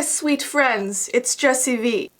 Yes, sweet friends, it's Jessii Vee.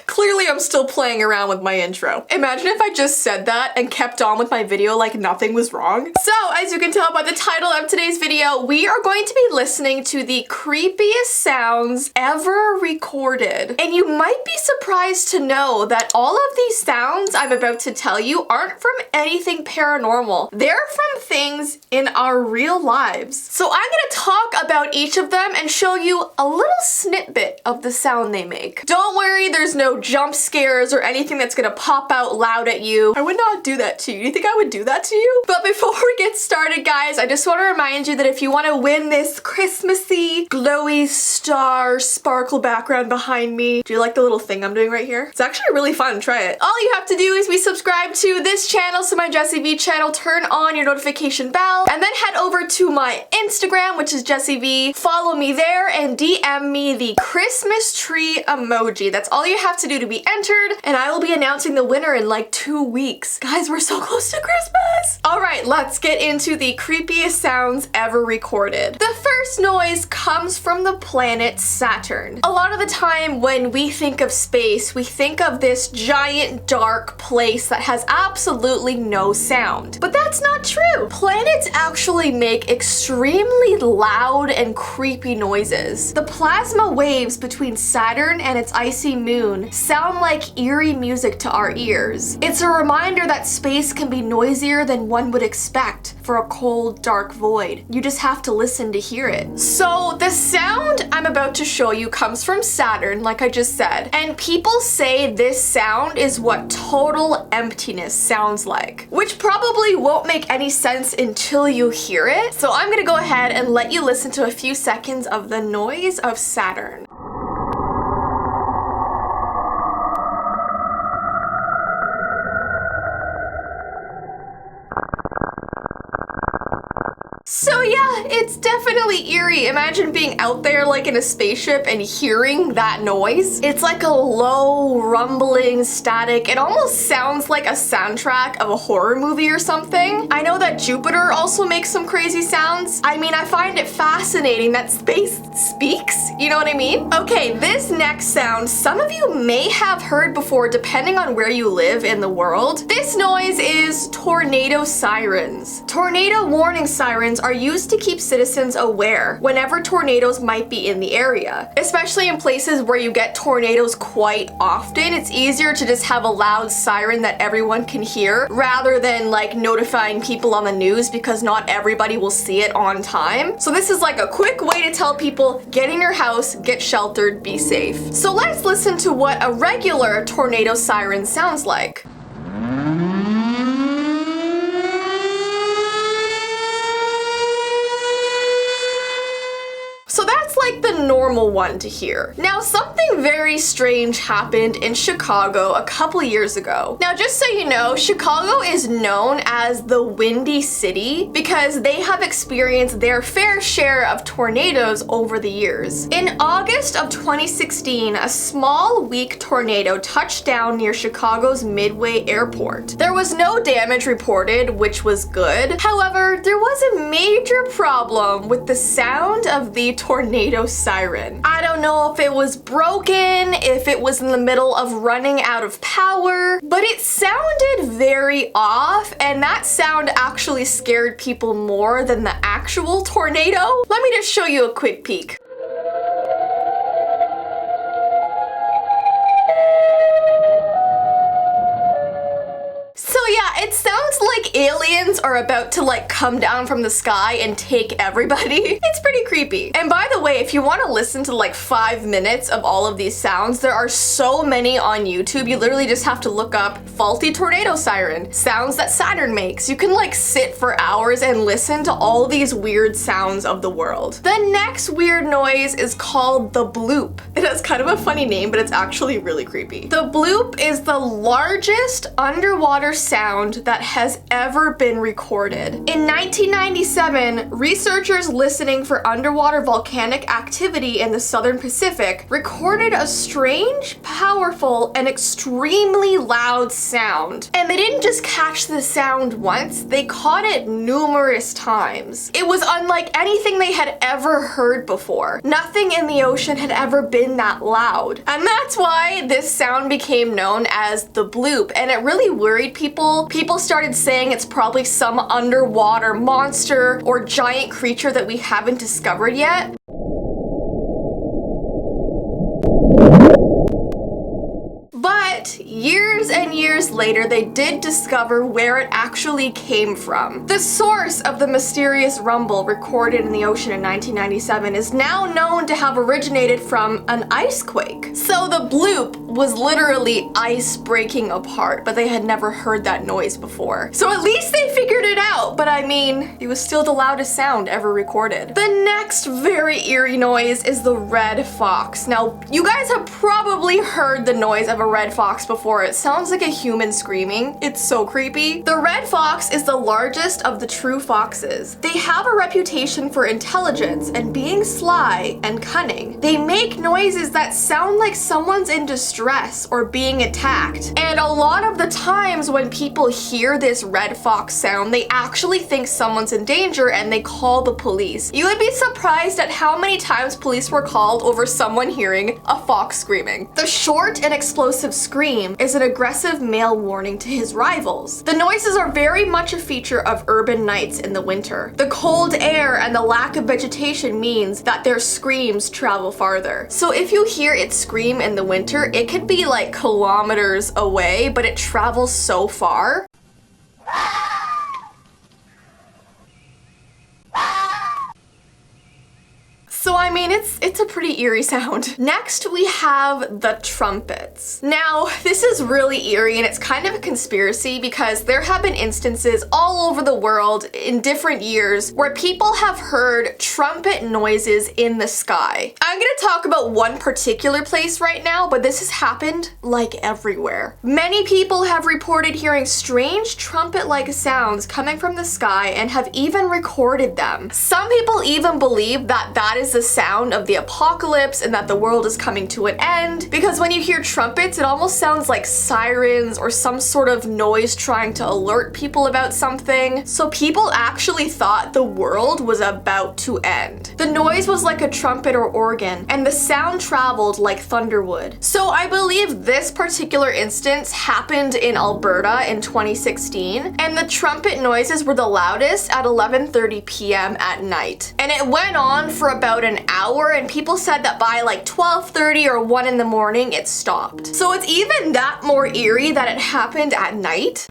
Clearly I'm still playing around with my intro. Imagine if I just said that and kept on with my video like nothing was wrong. So, as you can tell by the title of today's video, we are going to be listening to the creepiest sounds ever recorded. And you might be surprised to know that all of these sounds I'm about to tell you aren't from anything paranormal. They're from things in our real lives. So I'm gonna talk about each of them and show you a little snippet of the sound they make. Don't worry, there's no jump scares or anything that's gonna pop out loud at you. I would not do that to you. Do you think I would do that to you? But before we get started, guys, I just want to remind you that if you want to win this Christmassy, glowy star sparkle background behind me, do you like the little thing I'm doing right here? It's actually really fun. Try it. All you have to do is be subscribed to this channel, so my Jessii Vee channel, turn on your notification bell, and then head over to my Instagram, which is Jessii Vee. Follow me there and DM me the Christmas tree emoji. That's all you have to do to be entered, and I will be announcing the winner in like 2 weeks. Guys, we're so close to Christmas! Alright, let's get into the creepiest sounds ever recorded. The first noise comes from the planet Saturn. A lot of the time when we think of space, we think of this giant dark place that has absolutely no sound. But that's not true! Planets actually make extremely loud and creepy noises. The plasma waves between Saturn and its icy moon sound like eerie music to our ears. It's a reminder that space can be noisier than one would expect for a cold, dark void. You just have to listen to hear it. So the sound I'm about to show you comes from Saturn, like I just said, and people say this sound is what total emptiness sounds like, which probably won't make any sense until you hear it. So I'm gonna go ahead and let you listen to a few seconds of the noise of Saturn. So yeah, it's definitely eerie. Imagine being out there like in a spaceship and hearing that noise. It's like a low, rumbling static. It almost sounds like a soundtrack of a horror movie or something. I know that Jupiter also makes some crazy sounds. I mean, I find it fascinating that space speaks, you know what I mean? Okay, this next sound, some of you may have heard before depending on where you live in the world. This noise is tornado sirens. Tornado warning sirens are used to keep citizens aware whenever tornadoes might be in the area. Especially in places where you get tornadoes quite often, it's easier to just have a loud siren that everyone can hear rather than like notifying people on the news, because not everybody will see it on time. So this is like a quick way to tell people, get in your house, get sheltered, be safe. So let's listen to what a regular tornado siren sounds like. So that's like the normal one to hear. Now, something very strange happened in Chicago a couple years ago. Now, just so you know, Chicago is known as the Windy City because they have experienced their fair share of tornadoes over the years. In August of 2016, a small, weak tornado touched down near Chicago's Midway Airport. There was no damage reported, which was good. However, there was a major problem with the sound of the tornado siren. I don't know if it was broken, if it was in the middle of running out of power, but it sounded very off, and that sound actually scared people more than the actual tornado. Let me just show you a quick peek. So yeah, it sounds like aliens are about to like come down from the sky and take everybody. It's pretty creepy. And by the way, if you want to listen to like 5 minutes of all of these sounds, there are so many on YouTube. You literally just have to look up faulty tornado siren, sounds that Saturn makes. You can like sit for hours and listen to all these weird sounds of the world. The next weird noise is called the bloop. It has kind of a funny name, but it's actually really creepy. The bloop is the largest underwater sound that has ever been been recorded. In 1997, researchers listening for underwater volcanic activity in the southern Pacific recorded a strange, powerful, and extremely loud sound. And they didn't just catch the sound once, they caught it numerous times. It was unlike anything they had ever heard before. Nothing in the ocean had ever been that loud. And that's why this sound became known as the bloop, and it really worried people. People started saying it's probably some underwater monster or giant creature that we haven't discovered yet. But years and years later, they did discover where it actually came from. The source of the mysterious rumble recorded in the ocean in 1997 is now known to have originated from an ice quake. So the bloop was literally ice breaking apart, but they had never heard that noise before. So at least they figured it out, but I mean, it was still the loudest sound ever recorded. The next very eerie noise is the red fox. Now, you guys have probably heard the noise of a red fox before. It sounds like a human screaming. It's so creepy. The red fox is the largest of the true foxes. They have a reputation for intelligence and being sly and cunning. They make noises that sound like someone's in distress or being attacked. And a lot of the times when people hear this red fox sound, they actually think someone's in danger and they call the police. You would be surprised at how many times police were called over someone hearing a fox screaming. The short and explosive scream is an aggressive male warning to his rivals. The noises are very much a feature of urban nights in the winter. The cold air and the lack of vegetation means that their screams travel farther. So if you hear it scream in the winter, it could be like kilometers away, but it travels so far. So I mean, it's a pretty eerie sound. Next, we have the trumpets. Now, this is really eerie and it's kind of a conspiracy because there have been instances all over the world in different years where people have heard trumpet noises in the sky. I'm gonna talk about one particular place right now, but this has happened like everywhere. Many people have reported hearing strange trumpet-like sounds coming from the sky and have even recorded them. Some people even believe that that is the sound of the apocalypse and that the world is coming to an end, because when you hear trumpets, it almost sounds like sirens or some sort of noise trying to alert people about something. So people actually thought the world was about to end. The noise was like a trumpet or organ, and the sound traveled like thunder would. So I believe this particular instance happened in Alberta in 2016, and the trumpet noises were the loudest at 11:30 p.m. at night. And it went on for about an hour, and people said that by like 12:30 or 1 in the morning it stopped. So it's even that more eerie that it happened at night.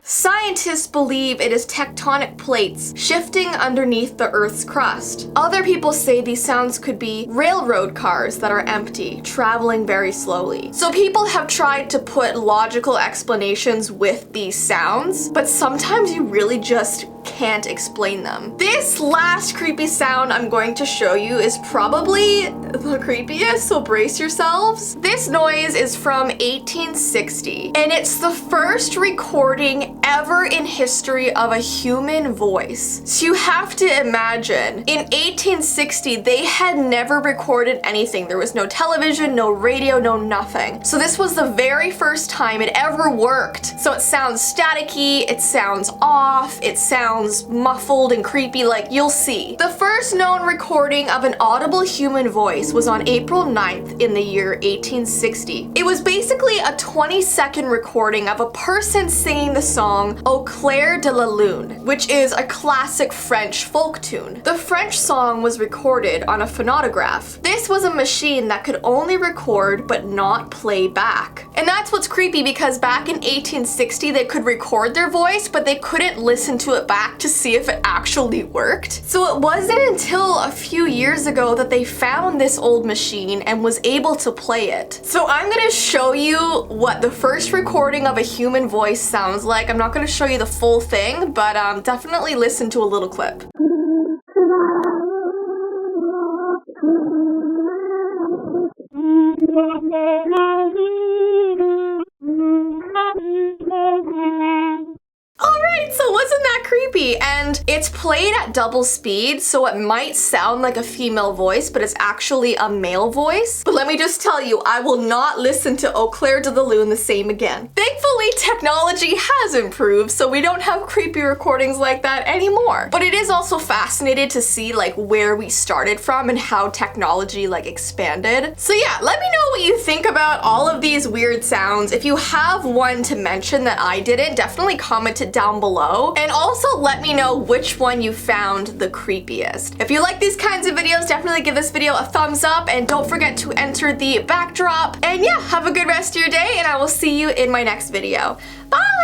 Scientists believe it is tectonic plates shifting underneath the Earth's crust. Other people say these sounds could be railroad cars that are empty, traveling very slowly. So people have tried to put logical explanations with these sounds, but sometimes you really just can't explain them. This last creepy sound I'm going to show you is probably the creepiest, so brace yourselves. This noise is from 1860, and it's the first recording ever in history of a human voice. So you have to imagine, in 1860, they had never recorded anything. There was no television, no radio, no nothing. So this was the very first time it ever worked. So it sounds staticky, it sounds off, it sounds muffled and creepy, like you'll see. The first known recording of an audible human voice was on April 9th in the year 1860. It was basically a 20-second recording of a person singing the song Au clair de la lune, which is a classic French folk tune. The French song was recorded on a phonograph. This was a machine that could only record but not play back. And that's what's creepy, because back in 1860 they could record their voice, but they couldn't listen to it back to see if it actually worked. So it wasn't until a few years ago that they found this old machine and was able to play it. So I'm gonna show you what the first recording of a human voice sounds like. I'm not gonna show you the full thing, but definitely listen to a little clip. creepy, and it's played at double speed, so it might sound like a female voice, but it's actually a male voice. But let me just tell you, I will not listen to Eau Claire de la Lune the same again. Thankfully, technology has improved, so we don't have creepy recordings like that anymore. But it is also fascinating to see like where we started from and how technology like expanded. So yeah, let me know what you think about all of these weird sounds. If you have one to mention that I didn't, definitely comment it down below. And also let me know which one you found the creepiest. If you like these kinds of videos, definitely give this video a thumbs up and don't forget to enter the backdrop. And yeah, have a good rest of your day and I will see you in my next video. Bye!